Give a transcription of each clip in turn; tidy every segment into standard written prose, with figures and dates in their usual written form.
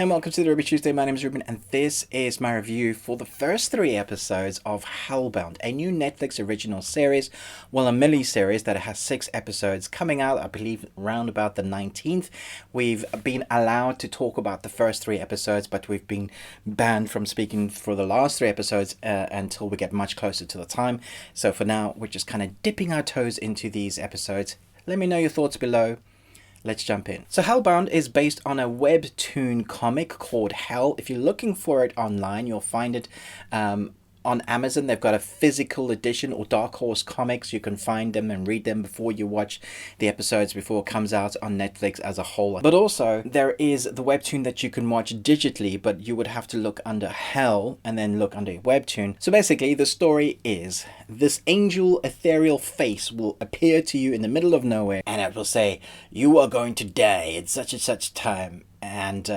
And welcome to the Ruby Tuesday. My name is Ruben, and this is my review for the first 3 episodes of Hellbound, a new Netflix original series, well, a mini-series that has 6 episodes coming out, I believe, around about the 19th. We've been allowed to talk about the first 3 episodes, but we've been banned from speaking for the last 3 episodes until we get much closer to the time. So for now, we're just kind of dipping our toes into these episodes. Let me know your thoughts below. Let's jump in. So Hellbound is based on a webtoon comic called Hell. If you're looking for it online, you'll find it on Amazon. They've got a physical edition, or Dark Horse Comics. You can find them and read them before you watch the episodes, before it comes out on Netflix as a whole. But also, there is the webtoon that you can watch digitally, but you would have to look under Hell and then look under webtoon. So basically, the story is this angel ethereal face will appear to you in the middle of nowhere, and it will say, "You are going to die at such and such time." And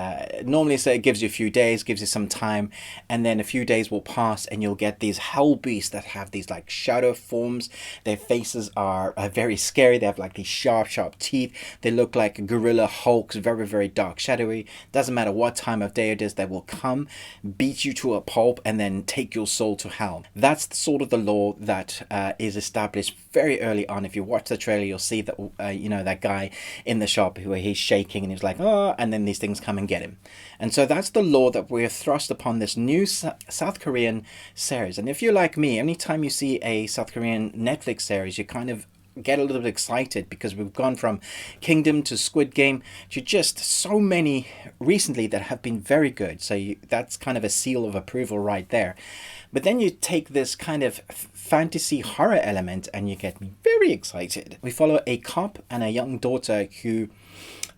normally, so it gives you a few days, gives you some time, and then a few days will pass and you'll get these hell beasts that have these like shadow forms. Their faces are very scary. They have like these sharp teeth. They look like gorilla hulks, very, very dark, shadowy. Doesn't matter what time of day it is, they will come, beat you to a pulp, and then take your soul to hell. That's sort of the law that is established very early on. If you watch the trailer, you'll see that, that guy in the shop who he's shaking and he's like, oh, and then these things come and get him. And so that's the law that we're thrust upon this new South Korean series. And if you're like me, anytime you see a South Korean Netflix series, you kind of get a little bit excited, because we've gone from Kingdom to Squid Game to just so many recently that have been very good. So that's kind of a seal of approval right there. But then you take this kind of fantasy horror element and you get me very excited. We follow a cop and a young daughter who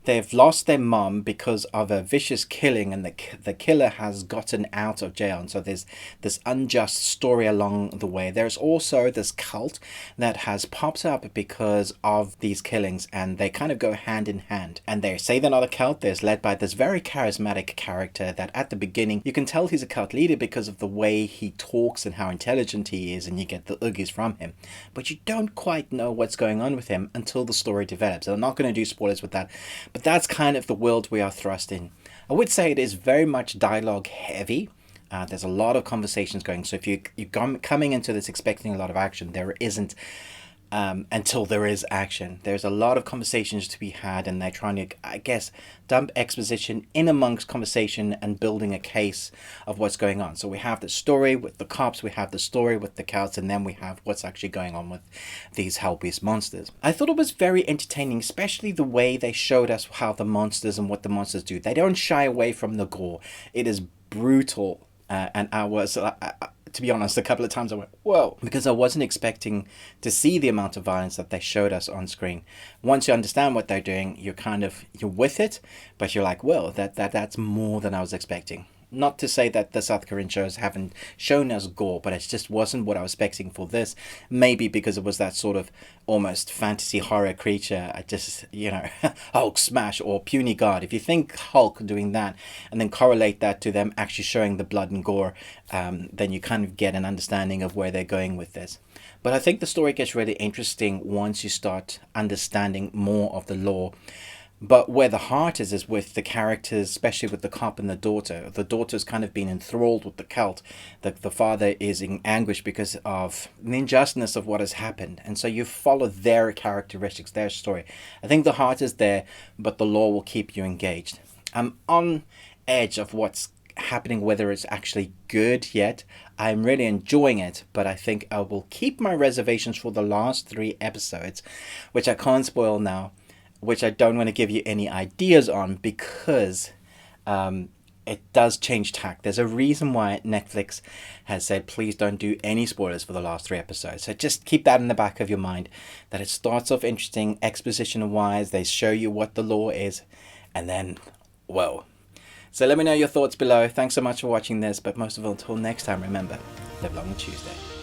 they've lost their mom because of a vicious killing, and the killer has gotten out of jail. And so there's this unjust story along the way. There's also this cult that has popped up because of these killings, and they kind of go hand in hand. And they say they're not a cult. They're led by this very charismatic character that at the beginning, you can tell he's a cult leader because of the way he talks and how intelligent he is, and you get the oogies from him. But you don't quite know what's going on with him until the story develops. And I'm not going to do spoilers with that, but that's kind of the world we are thrust in. I would say it is very much dialogue heavy. There's a lot of conversations going. So if you're coming into this expecting a lot of action, there isn't until there is action. There's a lot of conversations to be had, and they're trying to, I guess, dump exposition in amongst conversation and building a case of what's going on. So we have the story with the cops, we have the story with the cults, and then we have what's actually going on with these hellbeast monsters. I thought it was very entertaining, especially the way they showed us how the monsters and what the monsters do. They don't shy away from the gore. It is brutal, and I was... to be honest, a couple of times I went, whoa, because I wasn't expecting to see the amount of violence that they showed us on screen. Once you understand what they're doing, you're with it, but you're like, well, that's more than I was expecting. Not to say that the South Korean shows haven't shown us gore, but it just wasn't what I was expecting for this. Maybe because it was that sort of almost fantasy horror creature. I just, Hulk smash or puny god. If you think Hulk doing that and then correlate that to them actually showing the blood and gore, then you kind of get an understanding of where they're going with this. But I think the story gets really interesting once you start understanding more of the lore. But where the heart is with the characters, especially with the cop and the daughter. The daughter's kind of been enthralled with the cult. The father is in anguish because of the injustice of what has happened. And so you follow their characteristics, their story. I think the heart is there, but the lore will keep you engaged. I'm on edge of what's happening, whether it's actually good yet. I'm really enjoying it, but I think I will keep my reservations for the last 3 episodes, which I can't spoil now, which I don't want to give you any ideas on, because it does change tack. There's a reason why Netflix has said, please don't do any spoilers for the last 3 episodes. So just keep that in the back of your mind, that it starts off interesting, exposition-wise. They show you what the law is, and then, whoa. So let me know your thoughts below. Thanks so much for watching this, but most of all, until next time, remember, live long on Tuesday.